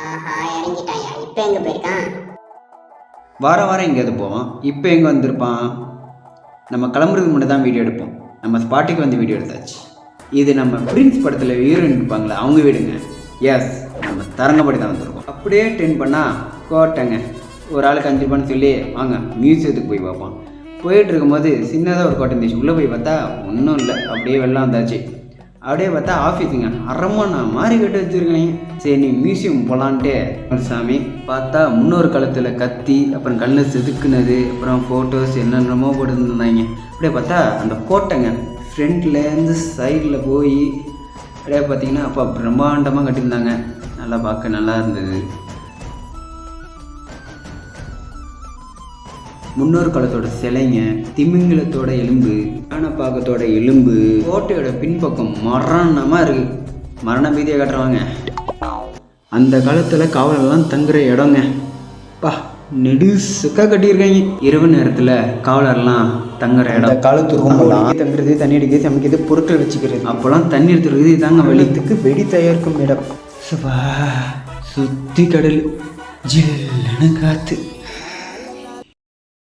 ஆஹா இறங்கிட்டாயா. இப்போ எங்கே போயிருக்கான்? வாரம் எங்கேயாவது போவான். இப்போ எங்கே வந்திருப்பான்? நம்ம கிளம்புறதுக்கு முன்னாடி தான் வீடியோ எடுப்போம். நம்ம ஸ்பாட்டுக்கு வந்து வீடியோ எடுத்தாச்சு. இது நம்ம பிரின்ஸ் படத்தில் ஹீரோயின் இருப்பாங்களே அவங்க வீடுங்க. எஸ், நம்ம தரங்கப்படி தான் வந்திருக்கோம். அப்படியே டென் பண்ணால் கோட்டைங்க. ஒரு ஆளுக்கு 5 ரூபான்னு சொல்லி வாங்க மியூசியத்துக்கு போய் பார்ப்போம். போயிட்டு இருக்கும்போது சின்னதாக ஒரு கோட்டை இருந்துச்சு. உள்ளே போய் பார்த்தா ஒன்றும் இல்லை, அப்படியே வெள்ளம் வந்தாச்சு. அப்படியே பார்த்தா ஆஃபீஸுங்க அரண்மனை மாதிரி கட்டி வச்சுருக்கேன். சரி நீ மியூசியம் போகலான்ட்டு சாமி பார்த்தா முன்னொரு காலத்தில் கத்தி, அப்புறம் கல்லில் செதுக்குனது, அப்புறம் ஃபோட்டோஸ் என்னென்னமோ போட்டுருந்தாங்க. அப்படியே பார்த்தா அந்த கோட்டைங்க ஃப்ரண்ட்லேருந்து சைடில் போய் அப்படியே பார்த்தீங்கன்னா அப்போ பிரம்மாண்டமாக கட்டியிருந்தாங்க. நல்லா பார்க்க நல்லா இருந்தது. முன்னொரு காலத்தோட சிலைங்க, திமிங்கலத்தோட எலும்பு, ஆனப்பாக்கத்தோட எலும்பு, கோட்டையோட பின்பக்கம் மரணமாக இருக்குது. மரண பீதியை காட்டுறவாங்க. அந்த காலத்தில் காவலெல்லாம் தங்குற இடங்க. பா நெடுசுக்கா கட்டியிருக்காங்க. இரவு நேரத்தில் காவலர்லாம் தங்குற இடம். காலத்து ரூமெல்லாம் தங்குறது, தண்ணி அடிக்கிறது, சமைக்கிறது, பொருட்கள் வச்சுக்கிறது. அப்போல்லாம் தண்ணி எடுத்துருக்குது. இதாங்க வெள்ளத்துக்கு வெடி தயாரிக்கும் இடம். சுற்றி கடல், ஜில்லுன்னு காற்று.